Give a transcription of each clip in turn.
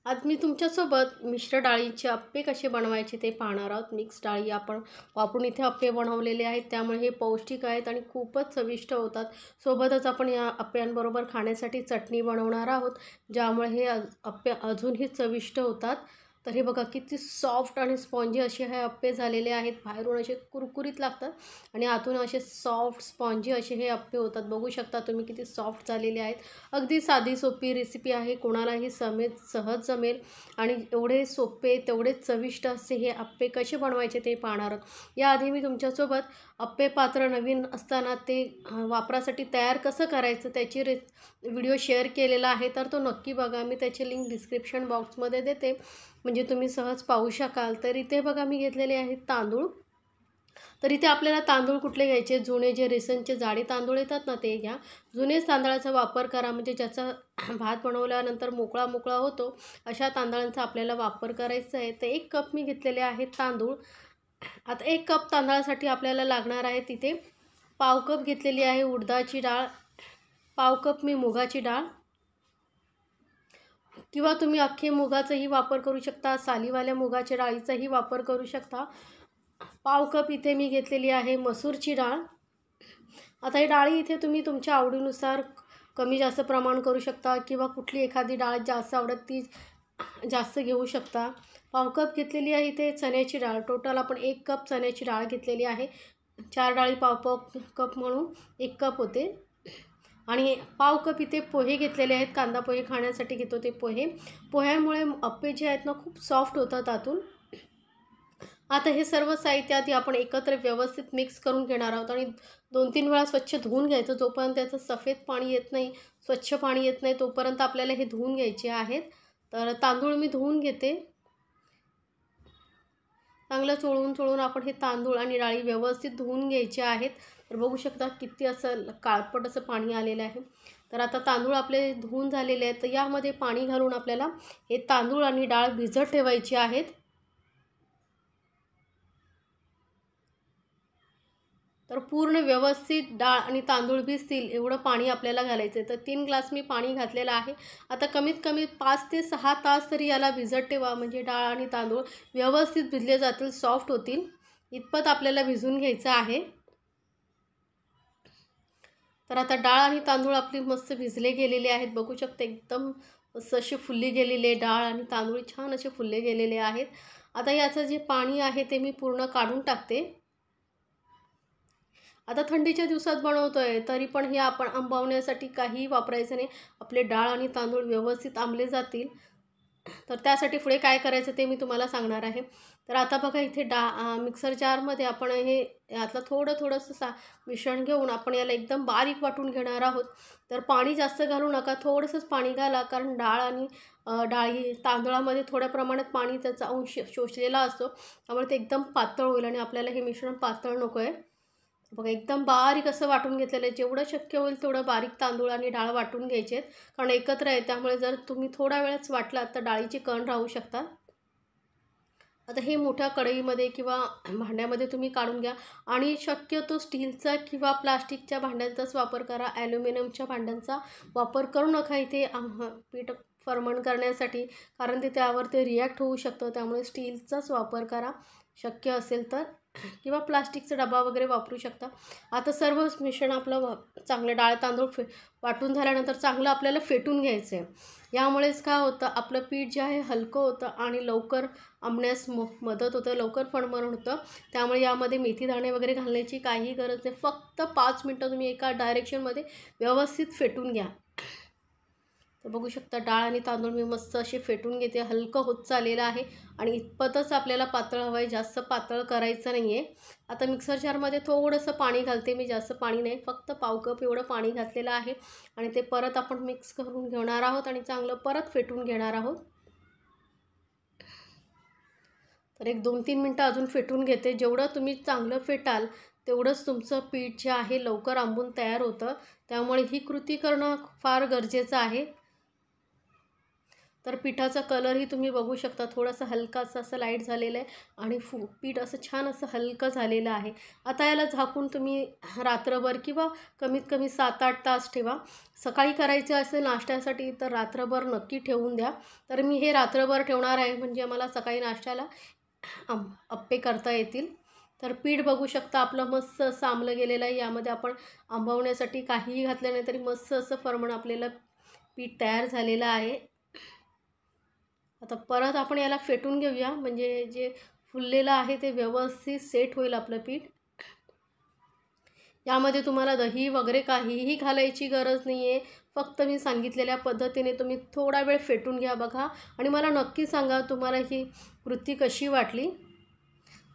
आज मी तुमच्यासोबत मिश्र डाळीचे अप्पे कसे बनवायचे ते पाहणार आहोत. मिक्स डाळी आपण वापरून इथे अप्पे बनवलेले आहेत, त्यामुळे हे पौष्टिक आहेत आणि खूपच चविष्ट होतात. सोबतच आपण या अप्प्यांबरोबर खाण्यासाठी चटणी बनवणार आहोत, ज्यामुळे हे अप्पे अजूनही चविष्ट होतात. तर हे बघा किती सॉफ्ट आणि स्पॉन्जी असे हे अप्पे झालेले आहेत. बाहेरून असे कुरकुरीत लागतात आणि आतून असे सॉफ्ट स्पॉन्जी असे हे अप्पे होतात. बघू शकता तुम्ही किती सॉफ्ट झालेले आहेत. अगदी साधी सोपी रेसिपी आहे, कोणालाही सहज जमेल आणि एवढे सोपे तेवढेच चविष्ट असे हे अप्पे कसे बनवायचे ते पाहणार आहोत. याआधी मी तुमच्यासोबत अप्पे पात्र नवीन असताना ते वापरासाठी तयार कसं करायचं त्याची व्हिडिओ शेअर केलेला आहे, तर तो नक्की बघा. मी त्याची लिंक डिस्क्रिप्शन बॉक्समध्ये देते, म्हणजे तुम्ही सहज पाहू शकाल. तर इथे बघा मी घेतलेले आहेत तांदूळ. तर इथे आपल्याला तांदूळ कुठले घ्यायचे, जुने जे रेशनचे जाडे तांदूळ येतात ना ते घ्या. जुनेच तांदळाचा वापर करा, म्हणजे ज्याचा भात बनवल्यानंतर मोकळा मोकळा होतो अशा तांदळांचा आपल्याला वापर करायचा आहे. तर 1 कप मी घेतलेले आहेत तांदूळ. आता 1 कप तांदळासाठी आपल्याला लागणार आहे तिथे पाव कप घेतलेली आहे उडदाची डाळ, पाव कप मी मुगाची डाळ, किंवा तुम्ही अख्खे मुगाचाही वापर करू शकता, सालीवाल्या मुगाच्या डाळीचाही वापर करू शकता. पाव कप इथे मी घेतलेली आहे मसूरची डाळ. आता ही डाळी इथे तुम्ही तुमच्या आवडीनुसार कमी जास्त प्रमाण करू शकता, किंवा कुठली एखादी डाळ जास्त आवडत ती जास्त घेऊ शकता. पाव कप घेतलेली आहे इथे चण्याची डाळ. टोटल आपण 1 कप चण्याची डाळ घेतलेली आहे. 4 डाळी पाव पाव कप म्हणून 1 कप होते. आणि पाव कप इथे पोहे घेतलेले आहेत. कांदा पोहे खाण्यासाठी घेतो ते पोहे. पोह्यामुळे अप्पे जे आहेत ना खूप सॉफ्ट होतात आतून. आता हे सर्व साहित्य आधी आपण एकत्र व्यवस्थित मिक्स करून घेणार आहोत आणि 2-3 वेळा स्वच्छ धुवून घ्यायचं. जोपर्यंत त्याचं सफेद पाणी येत नाही, स्वच्छ पाणी येत नाही, तोपर्यंत आपल्याला हे धुवून घ्यायचे आहेत. तर तांदूळ मी धुवून घेते. चांगलं चोळून आपण हे तांदूळ आणि डाळी व्यवस्थित धुवून घ्यायचे आहेत. तर बघू शकता किती असं काळपट असं पाणी आलेलं आहे. तर आता तांदूळ आपले धुवून झालेले आहेत. तर यामध्ये पाणी घालून आपल्याला हे तांदूळ आणि डाळ भिजत ठेवायची आहेत. तर पूर्ण व्यवस्थित डाळ आणि तांदूळ भिजतील एवढं पाणी आपल्याला घालायचं आहे. तर 3 ग्लास मी पाणी घातलेलं आहे. आता कमीत कमी 5 ते 6 तास तरी याला भिजत ठेवा, म्हणजे डाळ आणि तांदूळ व्यवस्थित भिजले जातील, सॉफ्ट होतील. इतपत आपल्याला भिजवून घ्यायचं आहे. तर आता डाळ आणि तांदूळ आपली मस्त भिजले गेलेले आहेत. बघू शकता एकदम मस्त असे फुलले गेलेले डाळ आणि तांदूळ छान असे फुलले गेलेले आहेत. आता याचं जे पाणी आहे ते मी पूर्ण काढून टाकते. आता थंडीच्या दिवसात बनवतोय तरी पण हे आपण आंबवण्यासाठी काहीही वापरायचं नाही. आपले डाळ आणि तांदूळ व्यवस्थित आंबले जातील. तर त्यासाठी पुढे काय करायचं ते मी तुम्हाला सांगणार आहे. तर आता बघा इथे मिक्सर जारमध्ये आपण हे यातलं थोडंसं मिश्रण घेऊन आपण याला एकदम बारीक वाटून घेणार आहोत. तर पाणी जास्त घालू नका, थोडंसंच पाणी घाला, कारण डाळ आणि तांदूळामध्ये थोड्या प्रमाणात पाणी त्याचा अंश शोषलेला असतो, त्यामुळे ते एकदम पातळ होईल आणि आपल्याला हे मिश्रण पातळ नको आहे. बघा एकदम बारीक असं वाटून घेतलेलं आहे. जेवढं शक्य होईल तेवढं बारीक तांदूळ आणि डाळ वाटून घ्यायचे आहेत, कारण एकत्र आहे, त्यामुळे जर तुम्ही थोडा वेळच वाटलात तर डाळीचे कण राहू शकतात. आता हे मोठ्या कढईमध्ये किंवा भांड्यामध्ये तुम्ही काढून घ्या आणि शक्यतो स्टीलचा किंवा प्लास्टिकच्या भांड्यांचाच वापर करा. ॲल्युमिनियमच्या भांड्यांचा वापर करू नका इथे पीठ फर्मंट करण्यासाठी, कारण त्यावर ते रिॲक्ट होऊ शकतं. त्यामुळे स्टीलचाच वापर करा शक्य असेल तर, किंवा प्लास्टिकचा डबा वगैरे वापरू शकता. आता सर्व मिश्रण आपलं चांगलं डाळ तांदूळ वाटून झाल्यानंतर चांगलं आपल्याला फेटून घ्यायचं आहे. यामुळेच काय होतं, आपलं पीठ जे आहे हलकं होतं आणि लवकर आंबण्यास मदत होतं, लवकर फर्मंट होतं. त्यामुळे यामध्ये मेथी दाणे वगैरे घालण्याची काही गरज नाही. फक्त 5 मिनटं तुम्ही एका डायरेक्शनमध्ये व्यवस्थित फेटून घ्या. तर बघू शकता डाळ आणि तांदूळ मी मस्त असे फेटून घेते. हलकं होत चाललेलं आहे आणि इतपतच आपल्याला पातळ हवं आहे, जास्त पातळ करायचं नाही आहे. आता मिक्सर जारमध्ये थोडंसं पाणी घालते मी, जास्त पाणी नाही, फक्त पाव कप एवढं पाणी घातलेलं आहे आणि ते परत आपण मिक्स करून घेणार आहोत आणि चांगलं परत फेटून घेणार आहोत. तर एक 2-3 मिनटं अजून फेटून घेते. जेवढं तुम्ही चांगलं फेटाल तेवढंच तुमचं पीठ जे आहे लवकर आंबून तयार होतं. त्यामुळे ही कृती करणं फार गरजेचं आहे. तर पिठाचा कलरही तुम्ही बघू शकता, थोडासा हलकासा असं लाईट झालेला आहे आणि पीठ असं छान असं हलकं झालेलं आहे. आता याला झाकून तुम्ही रात्रभर किंवा कमीत कमी 7-8 तास ठेवा. सकाळी करायचं असेल नाश्त्यासाठी तर रात्रभर नक्की ठेवून द्या. तर मी हे रात्रभर ठेवणार आहे, म्हणजे मला सकाळी नाश्त्याला अप्पे करता येतील. तर पीठ बघू शकता आपलं मस्त असं आंबलं गेलेलं आहे. यामध्ये आपण आंबवण्यासाठी काहीही घातलं नाही तरी मस्त असं फर्मण आपल्याला पीठ तयार झालेलं आहे. आता परत आपण याला फेटून घेऊया, म्हणजे जे फुललेलं आहे ते व्यवस्थित सेट होईल आपलं पीठ. यामध्ये तुम्हाला दही वगैरे काहीही घालायची गरज नाही आहे. फक्त मी सांगितलेल्या पद्धतीने तुम्ही थोडा वेळ फेटून घ्या बघा आणि मला नक्की सांगा तुम्हाला ही कृती कशी वाटली.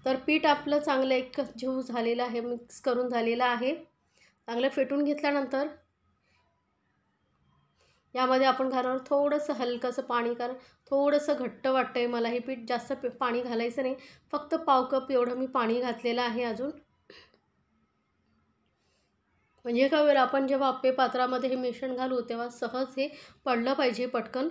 तर पीठ आपलं चांगलं एक जीव झालेलं आहे, मिक्स करून झालेलं आहे. चांगलं फेटून घेतल्यानंतर यामध्ये आपण घालणार थोडंसं हलकंसं पाणी, कारण थोडंसं घट्ट वाटतं आहे मला हे पीठ. जास्त पाणी घालायचं नाही, फक्त पाव कप एवढं मी पाणी घातलेलं आहे अजून. म्हणजे काय होईल, आपण जेव्हा आप्पे पात्रामध्ये हे मिश्रण घालू तेव्हा सहज हे पडलं पाहिजे पटकन,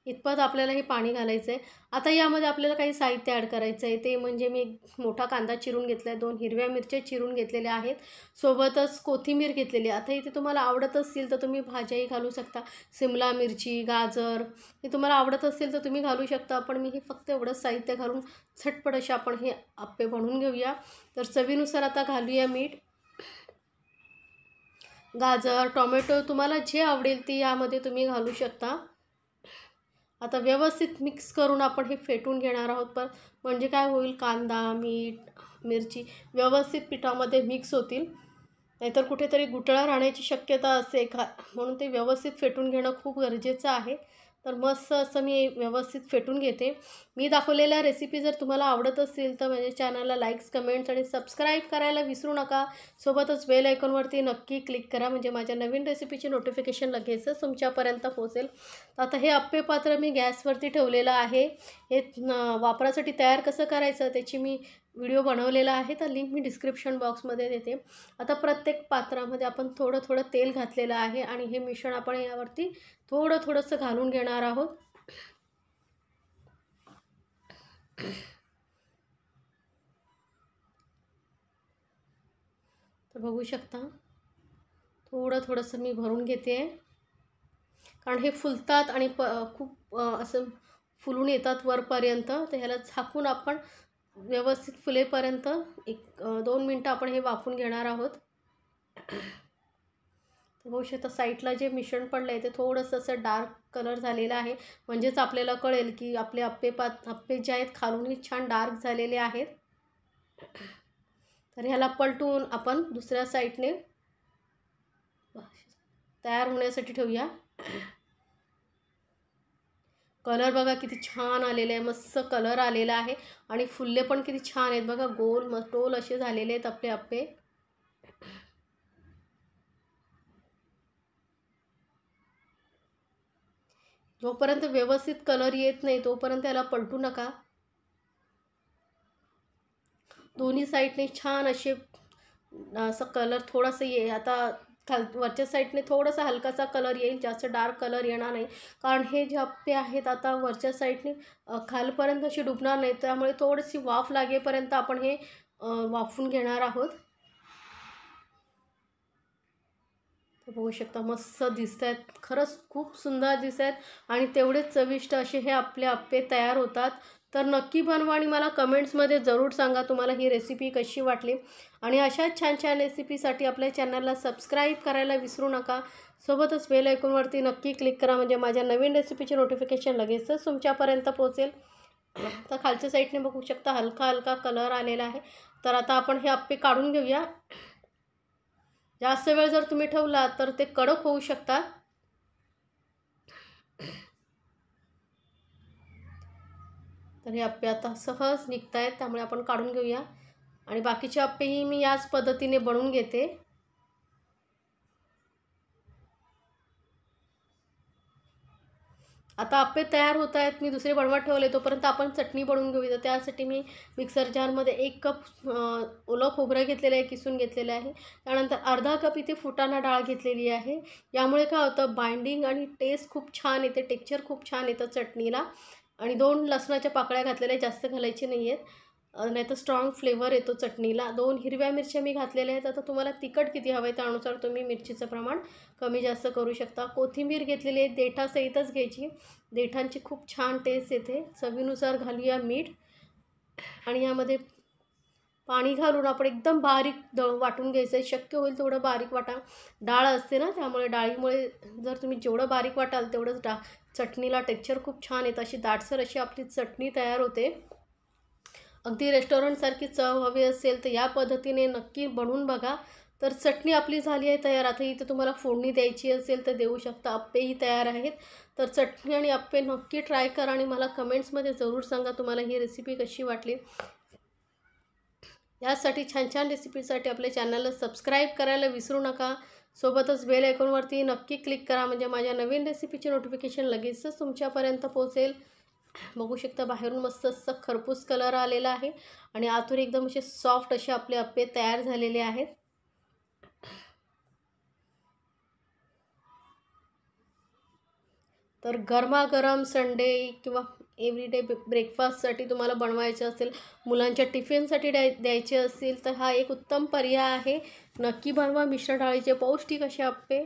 इतपत आपल्याला हे पाणी घालायचं आहे. आता यामध्ये आपल्याला काही साहित्य ॲड करायचं आहे, ते म्हणजे मी एक मोठा कांदा चिरून घेतला आहे, 2 हिरव्या मिरच्या चिरून घेतलेल्या आहेत, सोबतच कोथिंबीर घेतलेली आहे. आता इथे तुम्हाला आवडत असतील तर तुम्ही भाज्याही घालू शकता, सिमला मिरची, गाजर, हे तुम्हाला आवडत असतील तर तुम्ही घालू शकता. पण मी हे फक्त एवढंच साहित्य घालून झटपट असे आपण हे आप्पे बनवून घेऊया. तर चवीनुसार आता घालूया मीठ. गाजर, टोमॅटो तुम्हाला जे आवडेल ते यामध्ये तुम्ही घालू शकता. आता व्यवस्थित मिक्स करून आपण हे फेटून घेणार आहोत. पण म्हणजे काय होईल, कांदा, मीठ, मिरची व्यवस्थित पिठामध्ये मिक्स होतील, नाहीतर कुठेतरी गुठळा राहण्याची शक्यता असते म्हणून ते व्यवस्थित फेटून घेणं खूप गरजेचं आहे. तर मस्त असं मी व्यवस्थित फेटून घेते. मी दाखवलेल्या रेसिपी जर तुम्हाला आवडत असतील तर माझ्या चॅनलला लाईक्स, कमेंट्स आणि सबस्क्राईब करायला विसरू नका. सोबतच बेल आयकॉनवरती नक्की क्लिक करा, म्हणजे माझ्या नवीन रेसिपीची नोटिफिकेशन लगेचच तुमच्यापर्यंत पोहोचेल. आता हे आप्पे पात्र मी गॅसवरती ठेवलेलं आहे. हे वापरासाठी तयार कसं करायचं त्याची मी व्हिडिओ बनवलेला आहे, तर लिंक मी डिस्क्रिप्शन बॉक्समध्ये देते. आता प्रत्येक पात्रामध्ये आपण थोडं थोडं तेल घातलेलं आहे आणि हे मिश्रण आपण यावरती थोडंसं घालून घेणार आहोत. तर बघू शकता थोडंसं मी भरून घेते, कारण हे फुलतात आणि खूप असं फुलून येतात वरपर्यंत. तर ह्याला झाकून आपण व्यवस्थित फुलेपर्यंत 1-2 मिनटं आपण हे वाफून घेणार आहोत. तर बघू शकता साईडला जे मिश्रण पडलं आहे ते थोडंसं असं डार्क कलर झालेलं आहे, म्हणजेच आपल्याला कळेल की आपले आप्पे जे आहेत खालूनही छान डार्क झालेले आहेत. तर ह्याला पलटून आपण दुसऱ्या साईडने तयार होण्यासाठी ठेवूया. कलर बघा किती छान आलेला आहे, मस्त कलर आलेला आहे आणि फुलले पण किती छान आहेत बघा, गोल मटोल असे झालेले आहेत आपले आप्पे. जोपर्यंत व्यवस्थित कलर येत नाही तोपर्यंत त्याला पलटू नका. दोन्ही साईडने छान असे असं कलर थोडंसं आता वरच्या साईडने थोडासा हलकासा कलर येईल, जास्त डार्क कलर येणार नाही, कारण हे जे आप्पे आहेत आता वरच्या साईडने खालपर्यंत अशी डुबणार नाही, त्यामुळे थोडीशी वाफ लागेपर्यंत आपण हे वाफून घेणार आहोत. बघू शकता मस्त दिसत आहेत, खरंच खूप सुंदर दिसत आहेत आणि तेवढेच चविष्ट असे हे आपले आप्पे तयार होतात. तर नक्की बनवा आणि मला कमेंट्समध्ये जरूर सांगा तुम्हाला ही रेसिपी कशी वाटली. आणि अशाच छान छान रेसिपीसाठी आपल्या चॅनलला सबस्क्राईब करायला विसरू नका. सोबतच बेल आयकॉनवरती नक्की क्लिक करा, म्हणजे माझ्या नवीन रेसिपीचे नोटिफिकेशन लगेचच तुमच्यापर्यंत पोहोचेल. तर खालच्या साईडने बघू शकता हलका कलर आलेला आहे. तर आता आपण हे आप्पे काढून घेऊया. जास्त वेळ जर तुम्ही ठेवला तर ते कडक होऊ शकतात. तर हे आप्पे आता सहज निघत आहेत, त्यामुळे आपण काढून घेऊया. आणि बाकीचे आप्पेही मी याच पद्धतीने बनवून घेते. आता आप्पे तयार होत आहेत, मी दुसरे बनवत ठेवले. तोपर्यंत आपण चटणी बनवून घेऊया. तर त्यासाठी मी मिक्सर जारमध्ये 1 कप ओलं खोबरं घेतलेलं आहे, किसून घेतलेलं आहे. त्यानंतर अर्धा कप इथे फुटाणा डाळ घेतलेली आहे. यामुळे काय होतं, बाइंडिंग आणि टेस्ट खूप छान येते, टेक्स्चर खूप छान येतं चटणीला. आणि 2 लसणाच्या पाकळ्या घातलेल्या, जास्त घालायची नाही आहेत, नाहीतर स्ट्रॉंग फ्लेवर येतो चटणीला. 2 हिरव्या मिरच्या मी घातलेल्या आहेत. आता तुम्हाला तिखट किती हवं आहे त्यानुसार तुम्ही मिरचीचं प्रमाण कमी जास्त करू शकता. कोथिंबीर घेतलेली आहे, देठासहितच घ्यायची. देठांची खूप छान टेस्ट येते. चवीनुसार घालूया मीठ आणि यामध्ये पाणी घालून आपण एकदम बारीक वाटून घ्यायचं आहे. शक्य होईल तेवढं बारीक वाटा. डाळ असते ना, त्यामुळे डाळीमुळे जर तुम्ही जेवढं बारीक वाटाल तेवढंच चटणीला टेक्स्चर खूप छान येतं. अशी दाटसर अशी आपली चटणी तयार होते. अगदी रेस्टॉरंटसारखी चव हवी असेल तर या पद्धतीने नक्की बनवून बघा. तर चटणी आपली झाली आहे तयार. आता इथे तुम्हाला फोडणी द्यायची असेल तर देऊ शकता. अप्पेही तयार आहेत. तर चटणी आणि अप्पे नक्की ट्राय करा आणि मला कमेंट्समध्ये जरूर सांगा तुम्हाला ही रेसिपी कशी वाटली. यासाठी छान छान रेसिपीसाठी आपल्या चॅनलला सबस्क्राईब करायला विसरू नका. सोबतच बेल आयकॉनवरती नक्की क्लिक करा, म्हणजे माझ्या नवीन रेसिपीचे नोटिफिकेशन लगेचच तुमच्यापर्यंत पोहोचेल. बघू शकता बाहेरून मस्त असं खरपूस कलर आलेला आहे आणि आतून एकदम असे सॉफ्ट असे आपले अप्पे तयार झालेले आहेत. तर गरमागरम संडे किंवा एव्हरीडे ब्रेकफास्टसाठी तुम्हाला बनवायचं असेल, मुलांच्या टिफिनसाठी द्यायचे असेल तर हा एक उत्तम पर्याय आहे. नक्की बनवा मिश्र डाळीचे पौष्टिक असे अप्पे.